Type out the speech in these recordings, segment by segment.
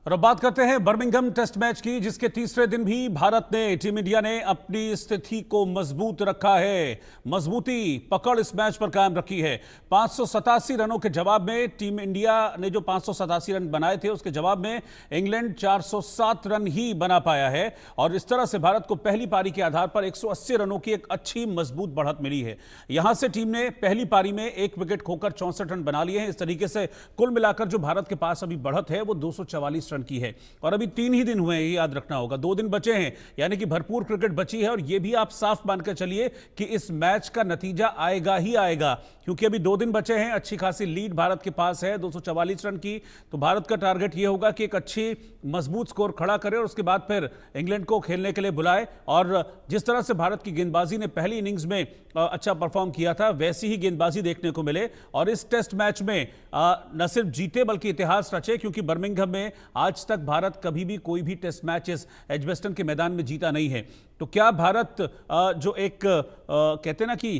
और अब बात करते हैं बर्मिंघम टेस्ट मैच की, जिसके तीसरे दिन भी भारत ने, टीम इंडिया ने अपनी स्थिति को मजबूत रखा है। मजबूती पकड़ इस मैच पर कायम रखी है। 587 रनों के जवाब में टीम इंडिया ने जो 587 रन बनाए थे, उसके जवाब में इंग्लैंड 407 रन ही बना पाया है। और इस तरह से भारत को पहली पारी के आधार पर 180 रनों की एक अच्छी मजबूत बढ़त मिली है। यहां से टीम ने पहली पारी में एक विकेट खोकर 64 रन बना लिए हैं। इस तरीके से कुल मिलाकर जो भारत के पास अभी बढ़त है वो 244 रन की है। और अभी 3 ही दिन हुए हैं, याद रखना होगा, 2 दिन बचे हैं, यानी कि भरपूर क्रिकेट बची है। और यह भी आप साफ मानकर चलिए कि इस मैच का नतीजा आएगा ही आएगा, क्योंकि अभी 2 दिन बचे हैं। अच्छी खासी लीड भारत के पास है 244 रन की। तो भारत का टारगेट यह होगा कि एक अच्छी मजबूत स्कोर खड़ा करे और उसके बाद फिर इंग्लैंड को खेलने के लिए बुलाए। और जिस तरह से भारत की गेंदबाजी ने पहली इनिंग्स में अच्छा परफॉर्म किया था, वैसी ही गेंदबाजी देखने को मिले और इस टेस्ट मैच में न सिर्फ जीते बल्कि इतिहास रचे, क्योंकि बर्मिंघम में आज तक भारत कभी भी कोई भी टेस्ट मैच इस एजबेस्टन के मैदान में जीता नहीं है। तो क्या भारत जो एक कहते हैं ना कि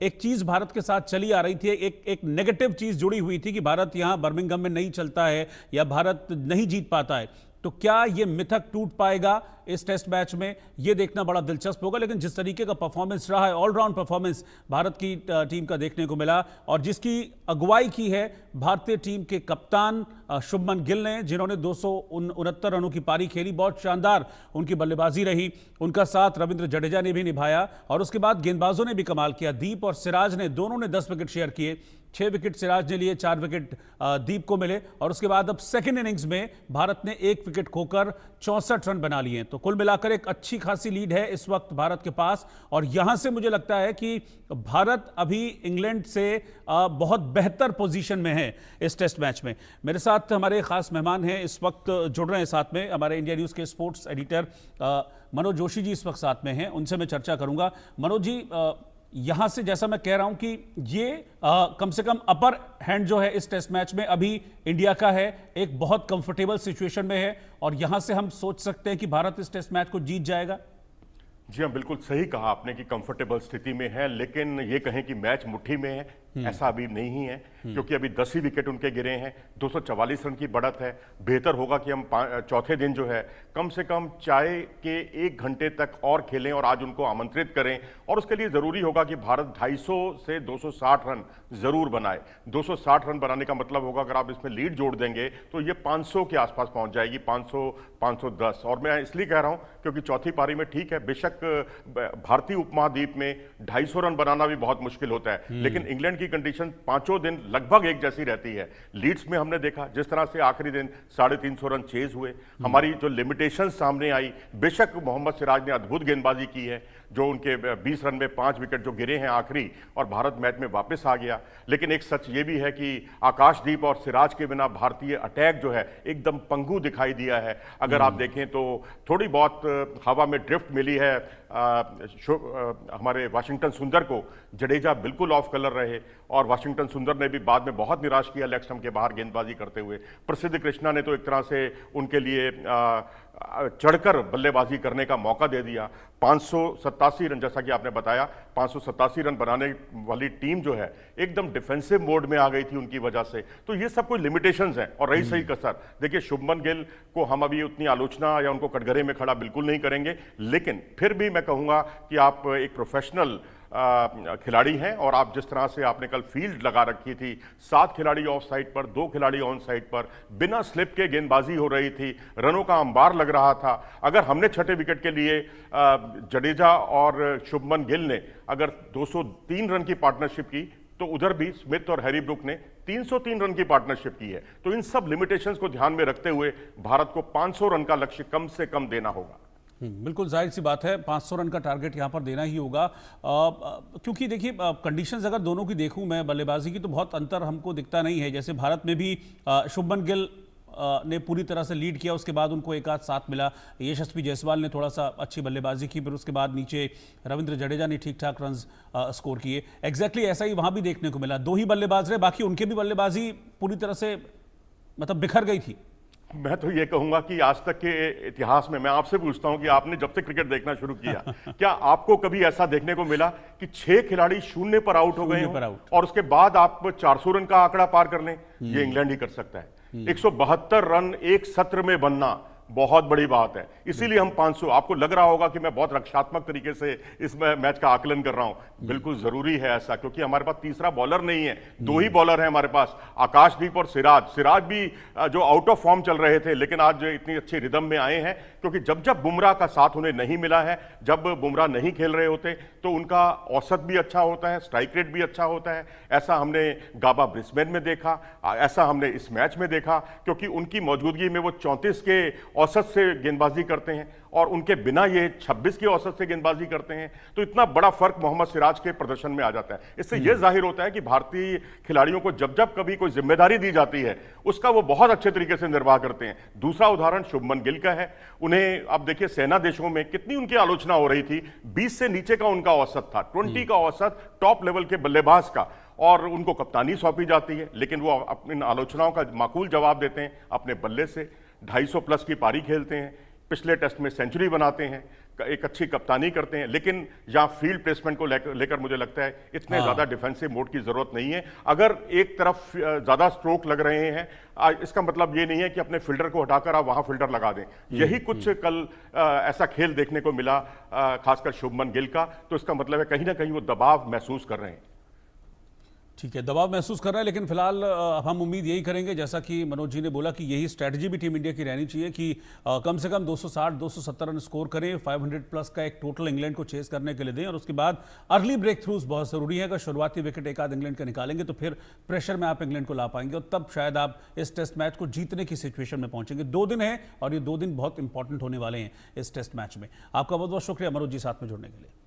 एक चीज भारत के साथ चली आ रही थी, एक नेगेटिव चीज जुड़ी हुई थी कि भारत यहां बर्मिंघम में नहीं चलता है या भारत नहीं जीत पाता है, तो क्या यह मिथक टूट पाएगा इस टेस्ट मैच में? यह देखना बड़ा दिलचस्प होगा। लेकिन जिस तरीके का परफॉर्मेंस रहा है, ऑलराउंड परफॉर्मेंस भारत की टीम का देखने को मिला, और जिसकी अगुवाई की है भारतीय टीम के कप्तान शुभमन गिल ने, जिन्होंने 269 रनों की पारी खेली। बहुत शानदार उनकी बल्लेबाजी रही। उनका साथ रविंद्र जडेजा ने भी निभाया और उसके बाद गेंदबाजों ने भी कमाल किया। दीप और सिराज ने दोनों ने 10 विकेट शेयर किए। 6 विकेट सिराज ने लिए, 4 विकेट दीप को मिले। और उसके बाद अब सेकेंड इनिंग्स में भारत ने 1 विकेट खोकर 64 रन बना लिए। तो कुल मिलाकर एक अच्छी खासी लीड है इस वक्त भारत के पास। और यहां से मुझे लगता है कि भारत अभी इंग्लैंड से बहुत बेहतर पोजीशन में है इस टेस्ट मैच में। मेरे साथ हमारे खास मेहमान हैं, इस वक्त जुड़ रहे हैं साथ में, हमारे इंडिया न्यूज़ के स्पोर्ट्स एडिटर मनोज जोशी जी इस वक्त साथ में हैं। उनसे मैं चर्चा करूंगा। मनोज जी, यहां से जैसा मैं कह रहा हूं कि ये कम से कम अपर हैंड जो है इस टेस्ट मैच में अभी इंडिया का है, एक बहुत कंफर्टेबल सिचुएशन में है, और यहां से हम सोच सकते हैं कि भारत इस टेस्ट मैच को जीत जाएगा। जी हाँ, बिल्कुल सही कहा आपने कि कंफर्टेबल स्थिति में है, लेकिन ये कहें कि मैच मुट्ठी में है, ऐसा अभी नहीं है, क्योंकि अभी 10 ही विकेट उनके गिरे हैं। 244 रन की बढ़त है। बेहतर होगा कि हम चौथे दिन जो है कम से कम चाय के 1 घंटे तक और खेलें और आज उनको आमंत्रित करें। और उसके लिए ज़रूरी होगा कि भारत 250 से 260 रन ज़रूर बनाए। 260 रन बनाने का मतलब होगा, अगर आप इसमें लीड जोड़ देंगे तो ये 500 के आसपास पहुंच जाएगी, 500, 510। और मैं इसलिए कह रहा हूं क्योंकि चौथी पारी में ठीक है, बेशक भारतीय उपमहाद्वीप में 250 रन बनाना भी बहुत मुश्किल होता है, लेकिन इंग्लैंड की कंडीशन पांचों दिन लगभग एक जैसी रहती है। लीड्स में हमने देखा जिस तरह से आखिरी दिन 350 रन चेज हुए, हमारी जो लिमिटेशन सामने आई, बेशक मोहम्मद सिराज ने अद्भुत गेंदबाजी की है, जो उनके 20 रन में 5 विकेट जो गिरे हैं आखिरी, और भारत मैच में वापस आ गया। लेकिन एक सच ये भी है कि आकाशदीप और सिराज के बिना भारतीय अटैक जो है एकदम पंगु दिखाई दिया है। अगर आप देखें तो थोड़ी बहुत हवा में ड्रिफ्ट मिली है हमारे वाशिंगटन सुंदर को। जडेजा बिल्कुल ऑफ कलर रहे और वाशिंगटन सुंदर ने भी बाद में बहुत निराश किया लेग स्टंप के बाहर गेंदबाजी करते हुए। प्रसिद्ध कृष्णा ने तो एक तरह से उनके लिए चढ़कर बल्लेबाजी करने का मौका दे दिया। 587 रन, जैसा कि आपने बताया, 587 रन बनाने वाली टीम जो है एकदम डिफेंसिव मोड में आ गई थी उनकी वजह से। तो ये सब कोई लिमिटेशंस हैं। और रही सही कसर, देखिए शुभमन गिल को हम अभी उतनी आलोचना या उनको कटघरे में खड़ा बिल्कुल नहीं करेंगे, लेकिन फिर भी मैं कहूँगा कि आप एक प्रोफेशनल खिलाड़ी हैं। और आप जिस तरह से आपने कल फील्ड लगा रखी थी, 7 खिलाड़ी ऑफ साइड पर, 2 खिलाड़ी ऑन साइड पर, बिना स्लिप के गेंदबाजी हो रही थी, रनों का अंबार लग रहा था। अगर हमने छठे विकेट के लिए जडेजा और शुभमन गिल ने अगर 203 रन की पार्टनरशिप की, तो उधर भी स्मिथ और हैरी ब्रुक ने 303 रन की पार्टनरशिप की है। तो इन सब लिमिटेशंस को ध्यान में रखते हुए भारत को 500 रन का लक्ष्य कम से कम देना होगा। बिल्कुल जाहिर सी बात है, 500 रन का टारगेट यहां पर देना ही होगा। क्योंकि देखिए कंडीशंस अगर दोनों की देखूं मैं बल्लेबाजी की, तो बहुत अंतर हमको दिखता नहीं है। जैसे भारत में भी शुभमन गिल ने पूरी तरह से लीड किया, उसके बाद उनको एक आध साथ मिला। यशस्वी जायसवाल ने थोड़ा सा अच्छी बल्लेबाजी की, फिर उसके बाद नीचे रविंद्र जडेजा ने ठीक ठाक रन स्कोर किए। एग्जैक्टली ऐसा ही वहां भी देखने को मिला। 2 ही बल्लेबाज रहे, बाकी उनके भी बल्लेबाजी पूरी तरह से मतलब बिखर गई थी। मैं तो ये कहूंगा कि आज तक के इतिहास में, मैं आपसे पूछता हूं कि आपने जब से क्रिकेट देखना शुरू किया क्या आपको कभी ऐसा देखने को मिला कि 6 खिलाड़ी 0 पर आउट हो गए हों और उसके बाद आप 400 रन का आंकड़ा पार कर लें? ये इंग्लैंड ही कर सकता है। 172 रन एक सत्र में बनना बहुत बड़ी बात है। इसीलिए हम 500, आपको लग रहा होगा कि मैं बहुत रक्षात्मक तरीके से इस मैच का आकलन कर रहा हूं, बिल्कुल जरूरी है ऐसा, क्योंकि हमारे पास तीसरा बॉलर नहीं है, दो ही बॉलर हैं हमारे पास, आकाशदीप और सिराज भी जो आउट ऑफ फॉर्म चल रहे थे, लेकिन आज इतनी अच्छी रिदम में आए हैं, क्योंकि जब जब बुमराह का साथ उन्हें नहीं मिला है, जब बुमराह नहीं खेल रहे होते तो उनका औसत भी अच्छा होता है, स्ट्राइक रेट भी अच्छा होता है। ऐसा हमने गाबा ब्रिस्बेन में देखा, ऐसा हमने इस मैच में देखा, क्योंकि उनकी मौजूदगी में वो 34 के औसत से गेंदबाजी करते हैं और उनके बिना ये 26 की औसत से गेंदबाजी करते हैं। तो इतना बड़ा फर्क मोहम्मद सिराज के प्रदर्शन में आ जाता है। इससे यह जाहिर होता है कि भारतीय खिलाड़ियों को जब जब कभी कोई जिम्मेदारी दी जाती है उसका वो बहुत अच्छे तरीके से निर्वाह करते हैं। दूसरा उदाहरण शुभमन गिल का है। उन्हें अब देखिए, सेना देशों में कितनी उनकी आलोचना हो रही थी, 20 से नीचे का उनका औसत था, 20 का औसत टॉप लेवल के बल्लेबाज का, और उनको कप्तानी सौंपी जाती है, लेकिन वो अपनी आलोचनाओं का माकूल जवाब देते हैं अपने बल्ले से। 250 प्लस की पारी खेलते हैं, पिछले टेस्ट में सेंचुरी बनाते हैं, एक अच्छी कप्तानी करते हैं, लेकिन यहाँ फील्ड प्लेसमेंट को लेकर मुझे लगता है इतने ज्यादा डिफेंसिव मोड की जरूरत नहीं है। अगर एक तरफ ज्यादा स्ट्रोक लग रहे हैं, इसका मतलब ये नहीं है कि अपने फील्डर को हटाकर आप वहां फील्डर लगा दें। यही कुछ कल ऐसा खेल देखने को मिला, खासकर शुभमन गिल का, तो इसका मतलब है कहीं ना कहीं वो दबाव महसूस कर रहे हैं। ठीक है, दबाव महसूस कर रहा है, लेकिन फिलहाल हम उम्मीद यही करेंगे, जैसा कि मनोज जी ने बोला, कि यही स्ट्रैटेजी भी टीम इंडिया की रहनी चाहिए कि कम से कम 260-270 रन स्कोर करें, 500 प्लस का एक टोटल इंग्लैंड को चेस करने के लिए दें, और उसके बाद अर्ली ब्रेक थ्रूज बहुत जरूरी है। अगर शुरुआती विकेट एक आध इंग्लैंड का निकालेंगे तो फिर प्रेशर में आप इंग्लैंड को ला पाएंगे, और तब शायद आप इस टेस्ट मैच को जीतने की सिचुएशन में पहुंचेंगे। 2 दिन है और ये 2 दिन बहुत इंपॉर्टेंट होने वाले हैं इस टेस्ट मैच में। आपका बहुत बहुत शुक्रिया मनोज जी साथ में जुड़ने के लिए।